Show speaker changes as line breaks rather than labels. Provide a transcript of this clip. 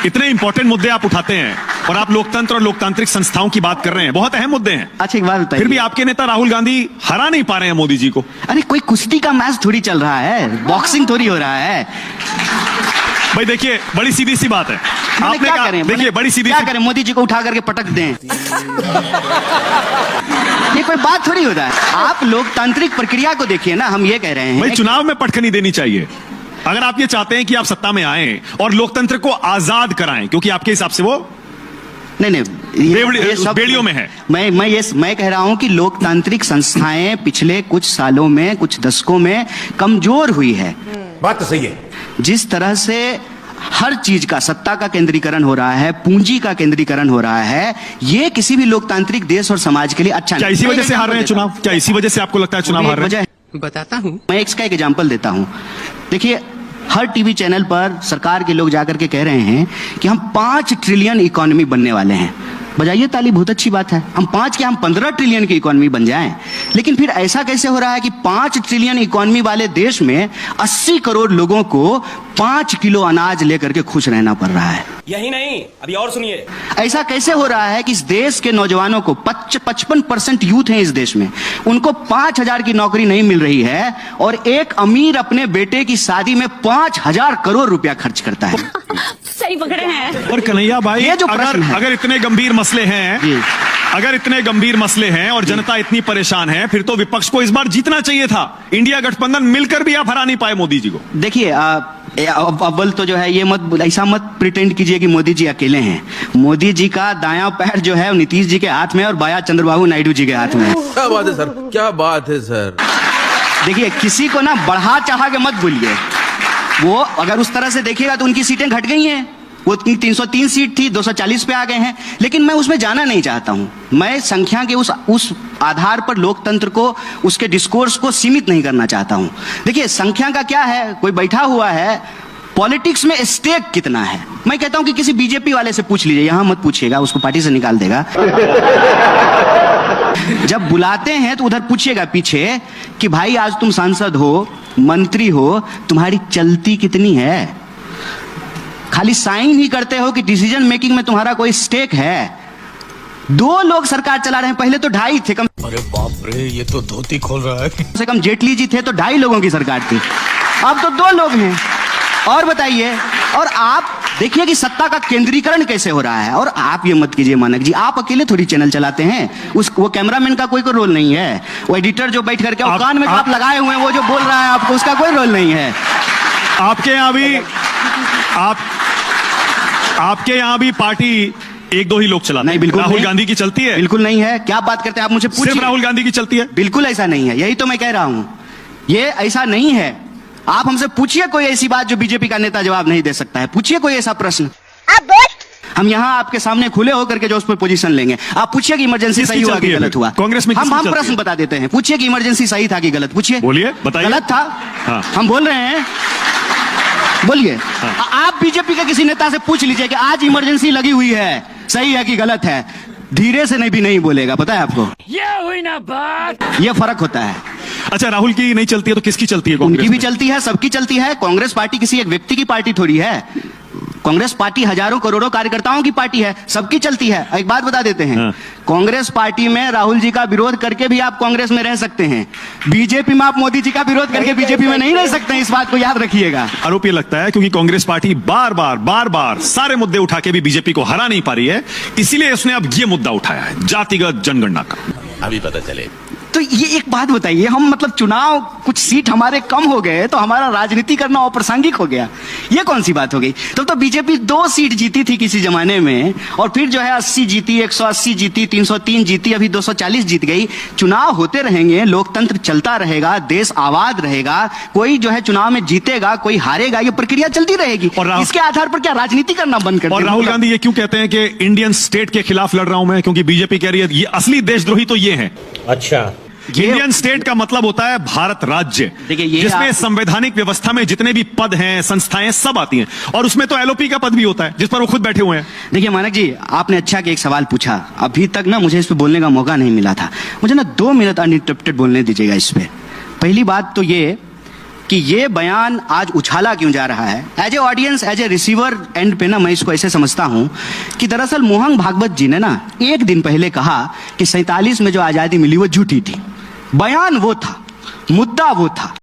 इतने इंपॉर्टेंट मुद्दे आप उठाते हैं और आप लोकतंत्र और लोकतांत्रिक संस्थाओं की बात कर रहे हैं, बहुत अहम मुद्दे हैं।
अच्छा एक बात बताइए,
फिर भी आपके नेता राहुल गांधी हरा नहीं पा रहे हैं मोदी जी को।
अरे कोई कुश्ती का मैच थोड़ी चल रहा है, बॉक्सिंग थोड़ी हो रहा है।
भाई देखिए, बड़ी सीधी सी बात है। आपने
क्या
कहा,
करें,
देखिए बड़ी सीधी
क्या
सी
करें, मोदी जी को उठा करके पटक दें। ये कोई बात थोड़ी होता है। आप लोकतांत्रिक प्रक्रिया को देखिए ना, हम ये कह रहे हैं
भाई चुनाव में पटखनी देनी चाहिए। अगर आप ये चाहते हैं कि आप सत्ता में आए और लोकतंत्र को आजाद कराएं, क्योंकि आपके हिसाब से वो
नहीं ये सब
बेड़ियों में है।
मैं कह रहा हूं कि लोकतांत्रिक संस्थाएं पिछले कुछ सालों में, कुछ दशकों में कमजोर हुई है।
बात तो सही है।
जिस तरह से हर चीज का सत्ता का केंद्रीकरण हो रहा है, पूंजी का केंद्रीकरण हो रहा है, ये किसी भी लोकतांत्रिक देश और समाज के लिए अच्छा
क्या
नहीं।
इसी वजह से हार रहे हैं चुनाव? क्या इसी वजह से आपको लगता है चुनाव हार रहे हैं?
बताता हूं,
मैं इसका एक एग्जांपल देता हूं। देखिए, हर टीवी चैनल पर सरकार के लोग जाकर के कह रहे हैं कि हम 5 ट्रिलियन इकोनॉमी बनने वाले हैं। बजाइए ताली, बहुत अच्छी बात है। हम 5 के हम 15 ट्रिलियन की इकोनॉमी बन जाएं। लेकिन फिर ऐसा कैसे हो रहा है कि 5 ट्रिलियन इकोनॉमी वाले देश में 80 करोड़ लोगों को 5 किलो अनाज लेकर के खुश रहना पड़ रहा है?
यही नहीं, अभी और सुनिए।
ऐसा कैसे हो रहा है कि इस देश के नौजवानों को 55% यूथ हैं इस देश में, उनको 5,000 की नौकरी नहीं मिल रही है और एक अमीर अपने बेटे की शादी में 5,000 करोड़ रुपया खर्च करता है?
सही पकड़े हैं।
और कन्हैया भाई,
ये जो प्रश्न है,
अगर इतने गंभीर मसले हैं, अगर इतने गंभीर मसले हैं और जनता इतनी परेशान है, फिर तो विपक्ष को इस बार जीतना चाहिए था। इंडिया गठबंधन मिलकर भी आप हरा नहीं पाए मोदी जी को।
देखिए, अव्वल तो जो है ये ऐसा मत प्रिटेंड कीजिए कि मोदी जी अकेले हैं। मोदी जी का दायां पैर जो है नीतीश जी के हाथ में और बायां चंद्रबाबू नायडू जी के हाथ में है।
क्या बात है सर, क्या बात है सर।
देखिए, किसी को ना बढ़ा चढ़ा के मत बोलिए। वो अगर उस तरह से देखिएगा तो उनकी सीटें घट गई हैं। वो 303 सीट थी, 240 पे आ गए हैं। लेकिन मैं उसमें जाना नहीं चाहता हूं। मैं संख्या के उस आधार पर लोकतंत्र को, उसके डिस्कोर्स को सीमित नहीं करना चाहता हूं। देखिए, संख्या का क्या है, कोई बैठा हुआ है, पॉलिटिक्स में स्टेक कितना है। मैं कहता हूं कि किसी बीजेपी वाले से पूछ लीजिए, यहां मत पूछिएगा, उसको पार्टी से निकाल देगा। जब बुलाते हैं तो उधर पूछिएगा पीछे कि भाई आज तुम सांसद हो, मंत्री हो, तुम्हारी चलती कितनी है? खाली साइन ही करते हो कि डिसीजन मेकिंग में तुम्हारा कोई स्टेक है? 2 लोग सरकार चला रहे हैं, पहले तो 2.5 थे। कम
अरे बाप रे, ये तो धोती खोल रहा है।
कम से कम जेटली जी थे तो 2.5 लोगों की सरकार थी, अब तो 2 लोग हैं। और बताइए, और आप देखिए कि सत्ता का केंद्रीकरण कैसे हो रहा है। और आप ये मत कीजिए मानक जी, आप अकेले थोड़ी चैनल चलाते हैं, वो कैमरामैन का कोई रोल नहीं है, वो एडिटर जो बैठ करके कान में आप लगाए हुए हैं, वो जो बोल रहा है आपको, उसका कोई रोल नहीं है।
आपके यहाँ भी पार्टी 1-2 ही लोग चलाते
नहीं, बिल्कुल
राहुल
नहीं।
गांधी की चलती है?
बिल्कुल नहीं है। क्या बात करते हैं आप, मुझे पूछिए।
सिर्फ राहुल गांधी की चलती है?
बिल्कुल ऐसा नहीं है, यही तो मैं कह रहा हूं, ये ऐसा नहीं है। आप हमसे पूछिए कोई ऐसी बात जो बीजेपी का नेता जवाब नहीं दे सकता है। पूछिए कोई ऐसा प्रश्न, हम यहाँ आपके सामने खुले होकर के जो उस पर पोजीशन लेंगे। आप पूछिए कि इमरजेंसी सही हुआ कि गलत हुआ।
कांग्रेस में
हम प्रश्न बता देते हैं। पूछिए कि इमरजेंसी सही था कि गलत, पूछिए।
बोलिए, बताइए।
गलत था।
हाँ।
हम बोल रहे हैं, बोलिए।
हाँ।
आप बीजेपी के किसी नेता से पूछ लीजिए कि आज इमरजेंसी लगी हुई है, सही है कि गलत है, धीरे से भी नहीं बोलेगा। पता है आपको,
ये हुई ना बात।
ये फर्क होता है।
अच्छा, राहुल की नहीं चलती है तो किसकी चलती है?
उनकी भी चलती है, सबकी चलती है। कांग्रेस पार्टी किसी एक व्यक्ति की पार्टी थोड़ी है। कांग्रेस पार्टी हजारों करोड़ों कार्यकर्ताओं की पार्टी है, सबकी चलती है। एक बात बता देते हैं, कांग्रेस पार्टी में राहुल जी का विरोध करके भी आप कांग्रेस में रह सकते हैं, बीजेपी में आप मोदी जी का विरोध करके बीजेपी में नहीं रह सकते हैं। इस बात को याद रखिएगा।
आरोप ये लगता है क्योंकि कांग्रेस पार्टी बार बार सारे मुद्दे उठा के भी बीजेपी को हरा नहीं पा रही है, इसीलिए उसने अब ये मुद्दा उठाया है, जातिगत जनगणना का।
अभी पता चले।
तो ये एक बात बताइए, हम मतलब चुनाव, कुछ सीट हमारे कम हो गए तो हमारा राजनीति करना अप्रासंगिक हो गया, ये कौन सी बात हो गई? तो बीजेपी 2 सीट जीती थी किसी जमाने में, और फिर जो है 80 जीती, 180 जीती, 303 जीती, अभी 240 जीत गई। चुनाव होते रहेंगे, लोकतंत्र चलता रहेगा, देश आबाद रहेगा, कोई जो है चुनाव में जीतेगा, कोई हारेगा, ये प्रक्रिया चलती रहेगी। और इसके आधार पर क्या राजनीति करना बंद कर?
और राहुल गांधी ये क्यों कहते हैं कि इंडियन स्टेट के खिलाफ लड़ रहा हूं मैं? क्योंकि बीजेपी कह रही है ये असली देशद्रोही तो ये है।
अच्छा,
इंडियन स्टेट का मतलब होता है भारत राज्य, जिसमें संवैधानिक व्यवस्था में जितने भी पद हैं, संस्थाएं सब आती हैं, और उसमें तो एलओपी का पद भी होता है जिस पर वो खुद बैठे हुए हैं।
देखिए मानक जी, आपने अच्छा कि एक सवाल पूछा, अभी तक ना मुझे इस पे बोलने का मौका नहीं मिला था। मुझे ना 2 मिनट अनइंटरप्टेड बोलने दीजिएगा इस पे। पहली बात तो ये कि ये बयान आज उछाला क्यों जा रहा है। As a audience, as a receiver end पे ना मैं इसको ऐसे समझता हूं कि दरअसल मोहन भागवत जी ने ना एक दिन पहले कहा कि 47 में जो आजादी मिली वो झूठी थी। बयान वो था, मुद्दा वो था।